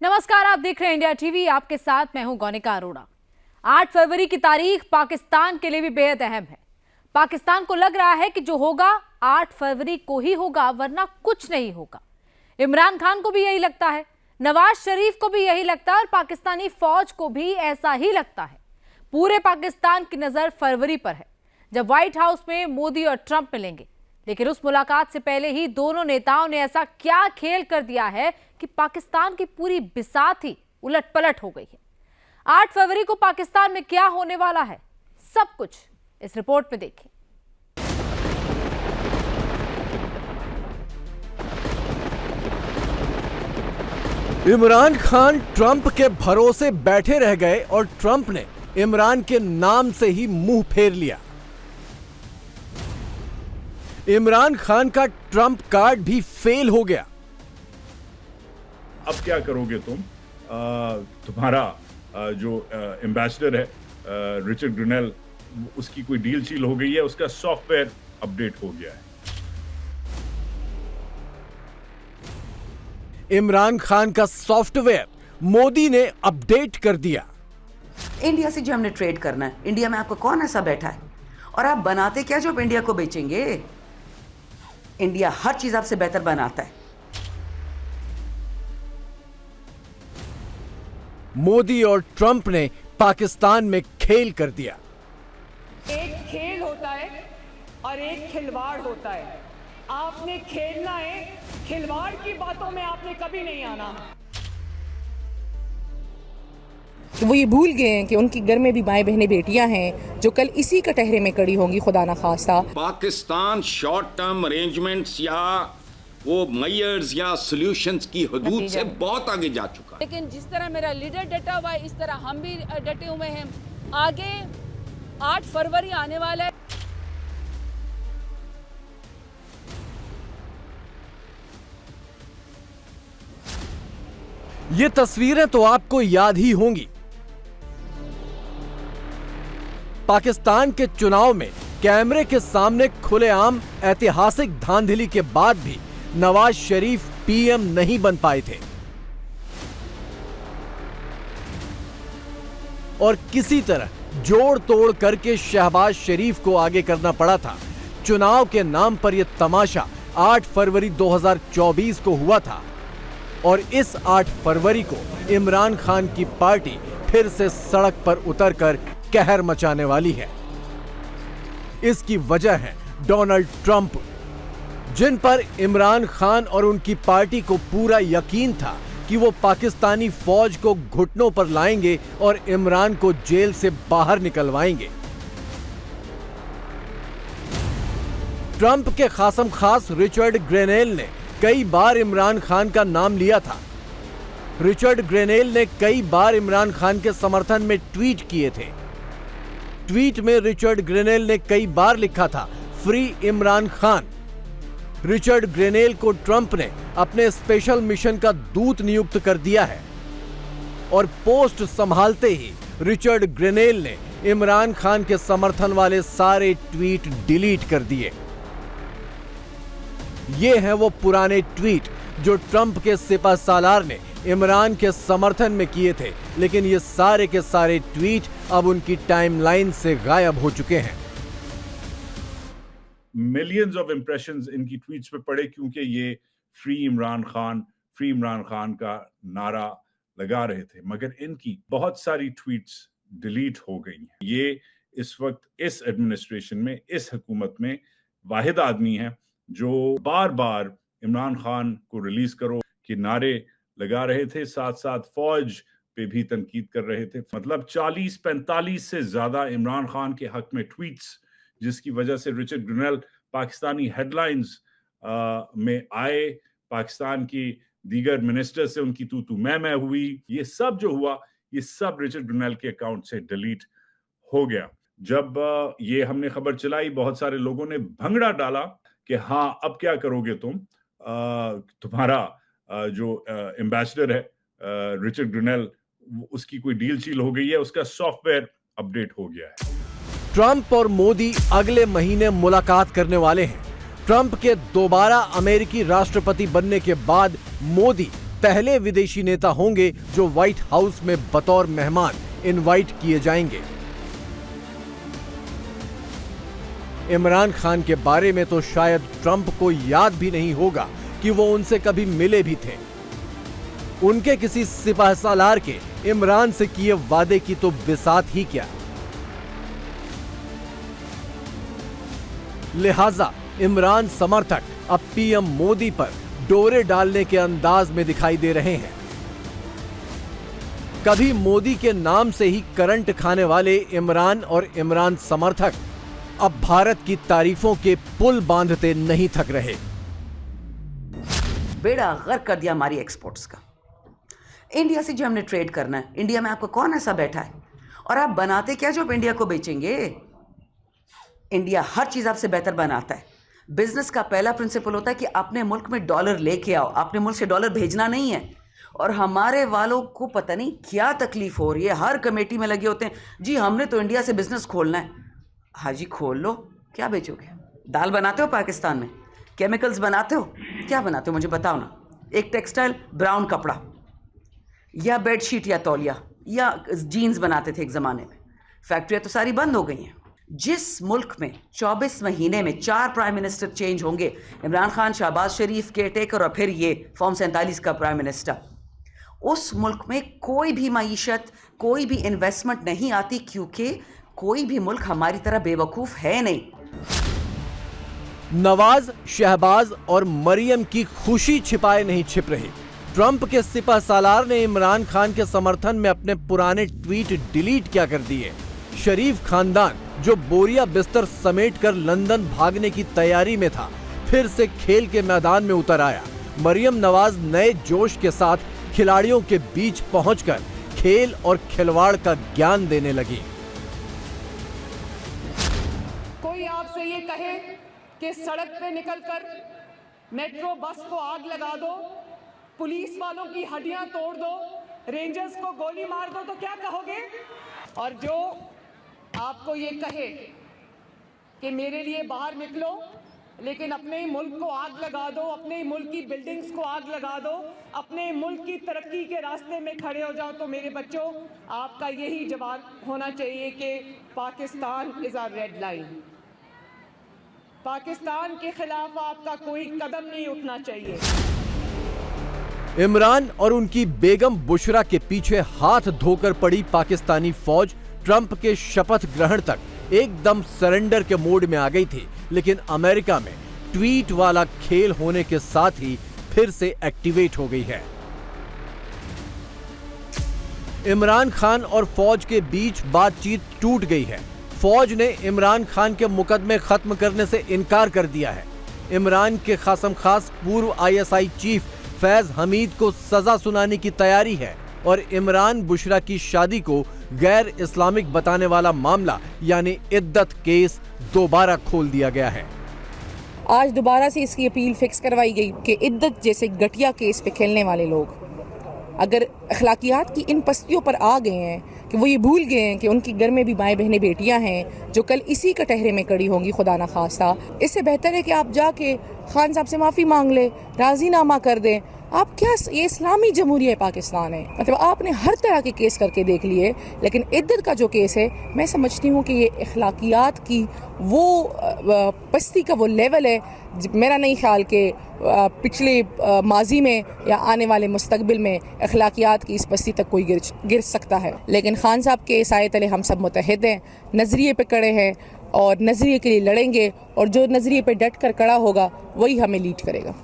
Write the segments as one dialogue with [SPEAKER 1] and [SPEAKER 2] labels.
[SPEAKER 1] नमस्कार, आप देख रहे हैं इंडिया टीवी। आपके साथ मैं हूं गौनिका अरोड़ा। 8 फरवरी की तारीख पाकिस्तान के लिए भी बेहद अहम है। पाकिस्तान को लग रहा है कि जो होगा 8 फरवरी को ही होगा, वरना कुछ नहीं होगा। इमरान खान को भी यही लगता है, नवाज शरीफ को भी यही लगता है और पाकिस्तानी फौज को भी ऐसा ही लगता है। पूरे पाकिस्तान की नजर फरवरी पर है, जब व्हाइट हाउस में मोदी और ट्रंप मिलेंगे। लेकिन उस मुलाकात से पहले ही दोनों नेताओं ने ऐसा क्या खेल कर दिया है कि पाकिस्तान की पूरी बिसात ही उलट-पलट हो गई है। 8 फरवरी को पाकिस्तान में क्या होने वाला है, सब कुछ इस रिपोर्ट में देखें।
[SPEAKER 2] इमरान खान ट्रंप के भरोसे बैठे रह गए और ट्रंप ने इमरान के नाम से ही मुंह फेर लिया। इमरान खान का ट्रंप कार्ड भी फेल हो गया।
[SPEAKER 3] अब क्या करोगे तुम? तुम्हारा जो एम्बेसडर है रिचर्ड ग्रेनेल, उसकी कोई डील शील हो गई है, उसका सॉफ्टवेयर अपडेट हो गया है।
[SPEAKER 2] इमरान खान का सॉफ्टवेयर मोदी ने अपडेट कर दिया।
[SPEAKER 4] इंडिया से जो हमने ट्रेड करना है, इंडिया में आपको कौन ऐसा बैठा है और आप बनाते क्या जो आप इंडिया को बेचेंगे? इंडिया हर चीज आपसे बेहतर बनाता है।
[SPEAKER 2] मोदी और ट्रंप ने पाकिस्तान में खेल कर दिया।
[SPEAKER 5] एक खेल होता है और एक खिलवाड़ होता है। आपने खेलना है, खिलवाड़ की बातों में आपने कभी नहीं आना।
[SPEAKER 6] वो ये भूल गए हैं कि उनके घर में भी माएँ बहनें बेटियां हैं जो कल इसी कटहरे में खड़ी होंगी, खुदा ना खास्ता।
[SPEAKER 7] पाकिस्तान शॉर्ट टर्म अरेंजमेंट्स या वो मेयर्स या सॉल्यूशंस की हदूद से बहुत आगे जा चुका है।
[SPEAKER 8] लेकिन जिस तरह मेरा लीडर डटा हुआ है, इस तरह हम भी डटे हुए हैं। आगे 8 फरवरी आने वाला है।
[SPEAKER 2] ये तस्वीरें तो आपको याद ही होंगी। पाकिस्तान के चुनाव में कैमरे के सामने खुलेआम ऐतिहासिक धांधली के बाद भी नवाज शरीफ पीएम नहीं बन पाए थे और किसी तरह जोड़ तोड़ करके शहबाज शरीफ को आगे करना पड़ा था। चुनाव के नाम पर यह तमाशा 8 फरवरी 2024 को हुआ था और इस 8 फरवरी को इमरान खान की पार्टी फिर से सड़क पर उतरकर कहर मचाने वाली है। इसकी वजह है डोनाल्ड ट्रंप, जिन पर इमरान खान और उनकी पार्टी को पूरा यकीन था कि वो पाकिस्तानी फौज को घुटनों पर लाएंगे और इमरान को जेल से बाहर निकलवाएंगे। ट्रंप के खासम खास रिचर्ड ग्रेनेल ने कई बार इमरान खान का नाम लिया था। रिचर्ड ग्रेनेल ने कई बार इमरान खान के समर्थन में ट्वीट किए थे। ट्वीट में रिचर्ड ग्रेनेल ने कई बार लिखा था, free Imran Khan. Richard Grenell को ट्रंप ने अपने स्पेशल मिशन का दूत नियुक्त कर दिया है और पोस्ट संभालते ही रिचर्ड ग्रेनेल ने इमरान खान के समर्थन वाले सारे ट्वीट डिलीट कर दिए। ये हैं वो पुराने ट्वीट जो ट्रंप के सिपहसालार ने इमरान के समर्थन में किए थे, लेकिन ये सारे के सारे ट्वीट अब उनकी टाइमलाइन से गायब हो चुके हैं।
[SPEAKER 3] मिलियंस ऑफ इंप्रेशंस इनकी ट्वीट्स पे पड़े, क्योंकि ये फ्री इमरान खान का नारा लगा रहे थे। मगर इनकी बहुत सारी ट्वीट्स डिलीट हो गई हैं। ये इस वक्त इस एडमिनिस्ट्रेशन में, इस हुकूमत में वाहिद आदमी है जो बार बार इमरान खान को रिलीज करो कि नारे लगा रहे थे, साथ साथ फौज पे भी तनकीद कर रहे थे। मतलब 40-45 से ज्यादा इमरान खान के हक में ट्वीट्स, जिसकी वजह से रिचर्ड ग्रेनेल पाकिस्तानी हेडलाइंस में आए, पाकिस्तान की दीगर मिनिस्टर से उनकी तू मैं हुई। ये सब जो हुआ, ये सब रिचर्ड ग्रेनेल के अकाउंट से डिलीट हो गया। जब ये हमने खबर चलाई, बहुत सारे लोगों ने भंगड़ा डाला कि हाँ, अब क्या करोगे तुम? तुम्हारा जो एम्बेसडर है रिचर्ड ग्रेनेल, उसकी कोई डील शील हो गई है, उसका सॉफ्टवेयर अपडेट हो गया है।
[SPEAKER 2] ट्रंप और मोदी अगले महीने मुलाकात करने वाले हैं। ट्रंप के दोबारा अमेरिकी राष्ट्रपति बनने के बाद मोदी पहले विदेशी नेता होंगे जो व्हाइट हाउस में बतौर मेहमान इनवाइट किए जाएंगे। इमरान खान के बारे में तो शायद ट्रंप को याद भी नहीं होगा कि वो उनसे कभी मिले भी थे। उनके किसी सिपाह सालार के इमरान से किए वादे की तो बिसात ही क्या। लिहाजा इमरान समर्थक अब पीएम मोदी पर डोरे डालने के अंदाज में दिखाई दे रहे हैं। कभी मोदी के नाम से ही करंट खाने वाले इमरान और इमरान समर्थक अब भारत की तारीफों के पुल बांधते नहीं थक रहे।
[SPEAKER 4] बेड़ा गर्क कर दिया हमारी एक्सपोर्ट्स का। इंडिया से जो हमने ट्रेड करना है, इंडिया में आपको कौन ऐसा बैठा है और आप बनाते क्या जो आप इंडिया को बेचेंगे? इंडिया हर चीज आपसे बेहतर बनाता है। बिजनेस का पहला प्रिंसिपल होता है कि अपने मुल्क में डॉलर लेके आओ, अपने मुल्क से डॉलर भेजना नहीं है। और हमारे वालों को पता नहीं क्या तकलीफ हो रही है, हर कमेटी में लगे होते हैं, जी हमने तो इंडिया से बिजनेस खोलना है। हाँ जी खोल लो, क्या बेचोगे? दाल बनाते हो पाकिस्तान में? केमिकल्स बनाते हो? क्या बनाते हो मुझे बताओ ना। एक टेक्सटाइल ब्राउन कपड़ा या बेडशीट या तौलिया या जीन्स बनाते थे एक ज़माने में। फैक्ट्रियाँ तो सारी बंद हो गई हैं। जिस मुल्क में 24 महीने में 4 प्राइम मिनिस्टर चेंज होंगे, इमरान खान, शहबाज शरीफ, केयरटेकर और फिर ये फॉर्म 47 का प्राइम मिनिस्टर, उस मुल्क में कोई भी मईशत, कोई भी इन्वेस्टमेंट नहीं आती, क्योंकि कोई भी मुल्क हमारी तरह बेवकूफ़ है नहीं।
[SPEAKER 2] नवाज, शहबाज और मरियम की खुशी छिपाए नहीं छिप रही। ट्रंप के सिपह सालार ने इमरान खान के समर्थन में अपने पुराने ट्वीट डिलीट क्या कर दिए। शरीफ खानदान जो बोरिया बिस्तर समेटकर लंदन भागने की तैयारी में था, फिर से खेल के मैदान में उतर आया। मरियम नवाज नए जोश के साथ खिलाड़ियों के बीच पहुंचकर खेल और खिलवाड़ का ज्ञान देने लगी।
[SPEAKER 5] कोई आपसे ये कहे कि सड़क पे निकलकर मेट्रो बस को आग लगा दो, पुलिस वालों की हड्डियां तोड़ दो, रेंजर्स को गोली मार दो, तो क्या कहोगे? और जो आपको ये कहे कि मेरे लिए बाहर निकलो लेकिन अपने ही मुल्क को आग लगा दो, अपने ही मुल्क की बिल्डिंग्स को आग लगा दो, अपने मुल्क की तरक्की के रास्ते में खड़े हो जाओ, तो मेरे बच्चों आपका यही जवाब होना चाहिए कि Pakistan is a red line. Pakistan के खिलाफ आपका कोई कदम नहीं उठना चाहिए।
[SPEAKER 2] इमरान और उनकी बेगम बुशरा के पीछे हाथ धोकर पड़ी पाकिस्तानी फौज ट्रंप के शपथ ग्रहण तक एकदम सरेंडर के मोड में आ गई थी, लेकिन अमेरिका में ट्वीट वाला खेल होने के साथ ही फिर से एक्टिवेट हो गई है। इमरान खान और फौज के बीच बातचीत टूट गई है। फौज ने इमरान खान के मुकदमे खत्म करने से इनकार कर दिया है। इमरान के खासम खास पूर्व ISI चीफ फैज हमीद को सजा सुनाने की तैयारी है और इमरान बुशरा की शादी को गैर इस्लामिक बताने वाला मामला यानी इद्दत केस दोबारा खोल दिया गया है।
[SPEAKER 6] आज दोबारा से इसकी अपील फिक्स करवाई गई कि इद्दत जैसे घटिया केस पे खेलने वाले लोग अगर अखलाकियात की इन पस्तियों पर आ गए हैं कि वो ये भूल गए हैं कि उनके घर में भी माएँ बहनें बेटियां हैं जो कल इसी कटहरे में खड़ी होंगी, खुदा ना खास्ता, इससे बेहतर है कि आप जाके खान साहब से माफ़ी मांग लें, राजीनामा कर दें। आप क्या, ये इस्लामी जमहूरिया पाकिस्तान है, मतलब आपने हर तरह के केस करके देख लिए, लेकिन इद्दत का जो केस है मैं समझती हूँ कि ये अखलाकियात की वो पस्ती का वो लेवल है, मेरा नहीं ख्याल कि पिछले माजी में या आने वाले मुस्तकबिल में अखलाकियात की इस पस्ती तक कोई गिर सकता है। लेकिन खान साहब के साये तले हम सब मुतहद हैं, नज़रिए पे खड़े हैं और नज़रिए के लिए लड़ेंगे, और जो नज़रिए पे डट कर खड़ा होगा वही हमें लीड करेगा।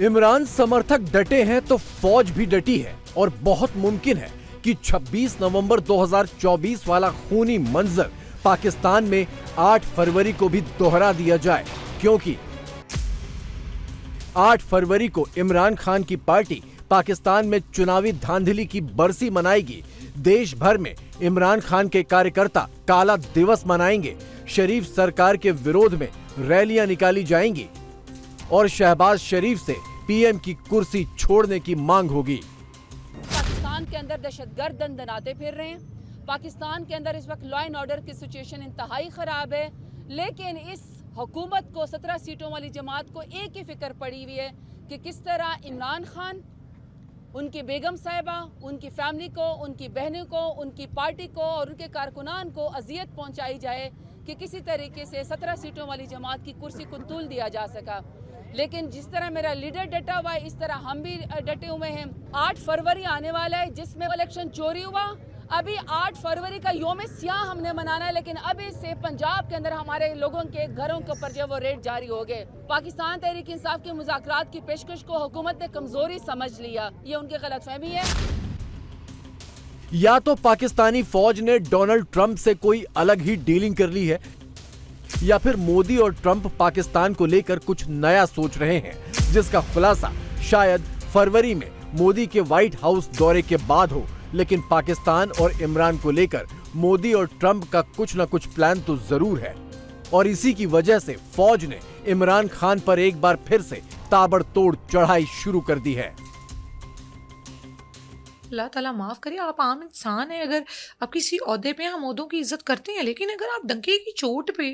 [SPEAKER 2] इमरान समर्थक डटे हैं तो फौज भी डटी है और बहुत मुमकिन है कि 26 नवंबर 2024 वाला खूनी मंजर पाकिस्तान में 8 फरवरी को भी दोहरा दिया जाए, क्योंकि 8 फरवरी को इमरान खान की पार्टी पाकिस्तान में चुनावी धांधली की बरसी मनाएगी। देश भर में इमरान खान के कार्यकर्ता काला दिवस मनाएंगे, शरीफ सरकार के विरोध में रैलियां निकाली जाएंगी और शहबाज शरीफ से पीएम की कुर्सी छोड़ने की मांग होगी।
[SPEAKER 8] पाकिस्तान के अंदर दहशतगर्द दंदनाते फिर रहे हैं। पाकिस्तान के अंदर इस वक्त लॉ एंड ऑर्डर की सिचुएशन इंतहाई ख़राब है, लेकिन इस हुकूमत को 17 सीटों वाली जमात को एक ही फिक्र पड़ी हुई है कि किस तरह इमरान खान, उनकी बेगम साहिबा, उनकी फैमिली को, उनकी बहनों को, उनकी पार्टी को और उनके कारकुनान को अजियत पहुंचाई जाए कि किसी तरीके से 17 सीटों वाली जमात की कुर्सी को तूल दिया जा सका। लेकिन जिस तरह मेरा लीडर डटा हुआ है, इस तरह हम भी डटे हुए हैं। 8 फरवरी आने वाला है जिसमें इलेक्शन चोरी हुआ। अभी 8 फरवरी का योम सियाह हमने मनाना है, लेकिन अभी से पंजाब के अंदर हमारे लोगों के घरों के ऊपर जो वो रेड जारी हो गए। पाकिस्तान तहरीक इंसाफ के मुज़ाकरात की पेशकश को हुकूमत ने कमजोरी समझ लिया, ये उनकी गलतफहमी है।
[SPEAKER 2] या तो पाकिस्तानी फौज ने डोनाल्ड ट्रंप से कोई अलग ही डीलिंग कर ली है, या फिर मोदी और ट्रंप पाकिस्तान को लेकर कुछ नया सोच रहे हैं, जिसका खुलासा शायद फरवरी में मोदी के व्हाइट हाउस दौरे के बाद हो। लेकिन पाकिस्तान और इमरान को लेकर मोदी और ट्रंप का कुछ न कुछ प्लान तो जरूर है, और इसी की वजह से फौज ने इमरान खान पर एक बार फिर से ताबड़तोड़ चढ़ाई शुरू कर दी है।
[SPEAKER 6] अल्लाह ताला माफ़ करे, आप आम इंसान हैं। अगर आप किसी ओहदे पे, हम ओहदों की इज्जत करते हैं, लेकिन अगर आप डंके की चोट पे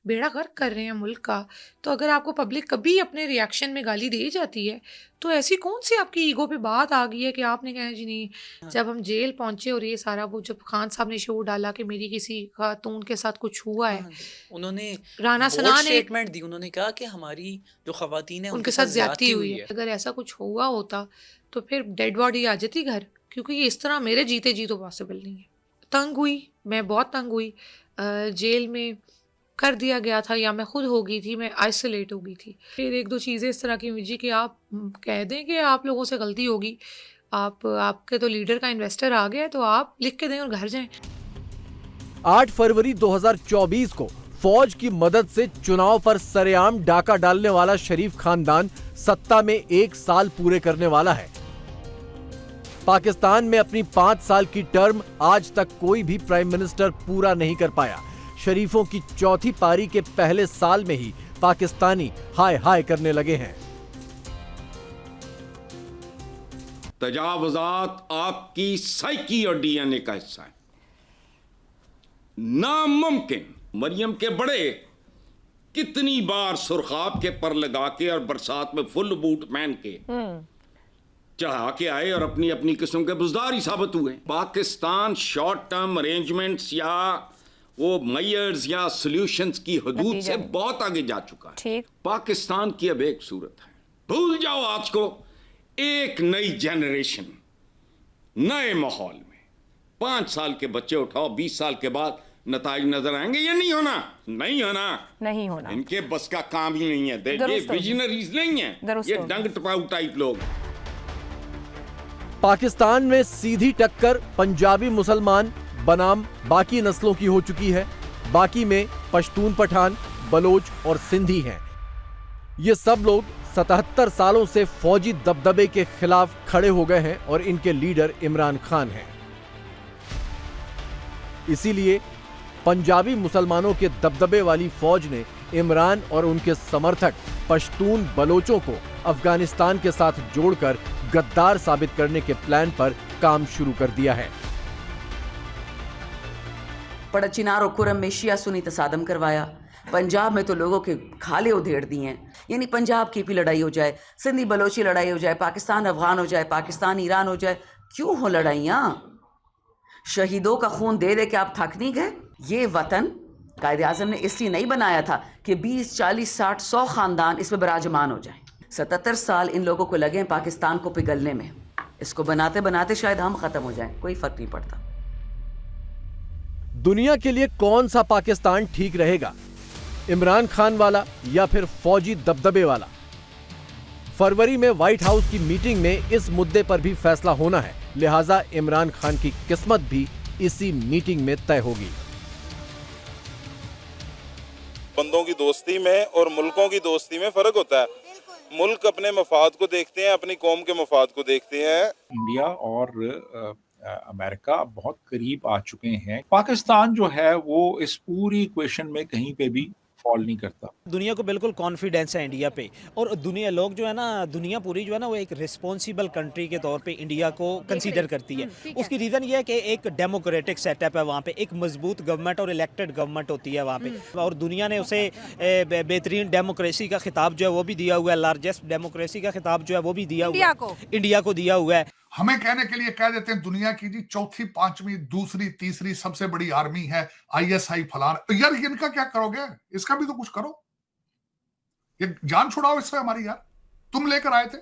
[SPEAKER 6] बेड़ा गर्क कर रहे हैं मुल्क का, तो अगर आपको पब्लिक कभी अपने रिएक्शन में गाली दे जाती है, तो ऐसी कौन सी आपकी ईगो पे बात आ गई है कि आपने कहा जी नहीं। जब हम जेल पहुंचे और ये सारा वो जब खान साहब ने शो डाला कि मेरी किसी खातून के साथ कुछ हुआ है,
[SPEAKER 9] उन्होंने
[SPEAKER 6] राना सना ने
[SPEAKER 9] स्टेटमेंट दी। उन्होंने कहा कि हमारी जो खवातीन है
[SPEAKER 6] उनके साथ ज्यादती हुई है। अगर ऐसा कुछ हुआ होता तो फिर डेड बॉडी आ जाती घर, क्योंकि ये इस तरह मेरे जीते जी तो पॉसिबल नहीं है। तंग हुई, मैं बहुत तंग हुई। जेल में कर दिया गया था या मैं खुद हो गई थी, मैं आइसोलेट हो गई थी। फिर 1-2 चीज़ें इस तरह की हुई जी कि आप कह दें कि आप लोगों से गलती होगी, आपके तो लीडर का इन्वेस्टर आ गया है, तो आप लिख के दें और घर जाएं।
[SPEAKER 2] 8 फरवरी 2024 को फौज की मदद से चुनाव पर सरेआम डाका डालने वाला शरीफ खानदान सत्ता में 1 साल पूरे करने वाला है। पाकिस्तान में अपनी 5 साल की टर्म आज तक कोई भी प्राइम मिनिस्टर पूरा नहीं कर पाया। शरीफों की चौथी पारी के पहले साल में ही पाकिस्तानी हाय हाय करने लगे हैं।
[SPEAKER 7] तजावुजात आपकी साइकी और डीएनए का हिस्सा है। नामुमकिन मरियम के बड़े कितनी बार सुरखाब के पर लगा के और बरसात में फुल बूट पहन के चढ़ा के आए और अपनी अपनी किस्म के बुजदार ही साबित हुए। पाकिस्तान शॉर्ट टर्म अरेंजमेंट्स या वो मेयर्स या सॉल्यूशंस की हदूद से बहुत आगे जा चुका है। पाकिस्तान की अब एक सूरत है, भूल जाओ आज को, एक नई जनरेशन नए माहौल में 5 साल के बच्चे उठाओ, 20 साल के बाद नताइज नजर आएंगे। ये नहीं होना, नहीं होना, नहीं होना। इनके बस का काम ही नहीं है। ये विजनरीज नहीं है, ये डंग टपाऊ टाइप लोग।
[SPEAKER 2] पाकिस्तान में सीधी टक्कर पंजाबी मुसलमान बनाम बाकी नस्लों की हो चुकी है। बाकी में पश्तून, पठान, बलोच और सिंधी हैं। ये सब लोग 77 सालों से फौजी दबदबे के खिलाफ खड़े हो गए हैं और इनके लीडर इमरान खान हैं। इसीलिए पंजाबी मुसलमानों के दबदबे वाली फौज ने इमरान और उनके समर्थक पश्तून बलोचों को अफगानिस्तान के साथ जोड़कर गद्दार साबित करने के प्लान पर काम शुरू कर दिया है।
[SPEAKER 4] पड़ा चिनार और कुरम में शिया सुनी तसादम करवाया। पंजाब में तो लोगों के खाले उधेड़ दिए हैं। यानी पंजाब की भी लड़ाई हो जाए, सिंधी बलोची लड़ाई हो जाए, पाकिस्तान अफगान हो जाए, पाकिस्तान ईरान हो जाए, क्यों हो लड़ाइयाँ? शहीदों का खून दे दे के आप थक नहीं गए? ये वतन कायदे आज़म ने इसलिए नहीं बनाया था कि 20, 40, 60, 100 खानदान इसमें बराजमान हो जाएं। 77 साल इन लोगों को लगे पाकिस्तान को पिघलने में। इसको बनाते बनाते शायद हम खत्म हो जाएं, कोई फर्क नहीं पड़ता।
[SPEAKER 2] दुनिया के लिए कौन सा पाकिस्तान ठीक रहेगा, इमरान खान वाला या फिर फौजी दबदबे वाला? फरवरी में व्हाइट हाउस की मीटिंग में इस मुद्दे पर भी फैसला होना है। लिहाजा इमरान खान की किस्मत भी इसी मीटिंग में तय होगी।
[SPEAKER 10] बंदों की दोस्ती में और मुल्कों की दोस्ती में फर्क होता है। मुल्क अपने मफाद को देखते हैं, अपनी कौम के मफाद को देखते हैं।
[SPEAKER 11] इंडिया और अमेरिका बहुत करीब आ चुके हैं। पाकिस्तान जो है वो इस पूरी इक्वेशन में कहीं पे भी फॉल नहीं करता।
[SPEAKER 12] दुनिया को बिल्कुल कॉन्फिडेंस है इंडिया पे, और दुनिया लोग जो है ना, दुनिया पूरी जो है ना, वो एक रिस्पॉन्सिबल कंट्री के तौर पे इंडिया को कंसीडर करती है। उसकी रीज़न ये है कि एक डेमोक्रेटिक सेटअप है वहाँ पे, एक मजबूत गवर्नमेंट और इलेक्टेड गवर्नमेंट होती है वहाँ पे, और दुनिया ने उसे बेहतरीन डेमोक्रेसी का खिताब जो है वो भी दिया हुआ है, लार्जेस्ट डेमोक्रेसी का खिताब जो है वो भी दिया हुआ है, इंडिया को दिया हुआ है।
[SPEAKER 13] हमें कहने के लिए कह देते हैं दुनिया की जी चौथी, पांचवी, दूसरी, तीसरी सबसे बड़ी आर्मी है ISI फलान। यार इनका क्या करोगे? इसका भी तो कुछ करो, ये जान छुड़ाओ इससे हमारी। यार तुम लेकर आए थे,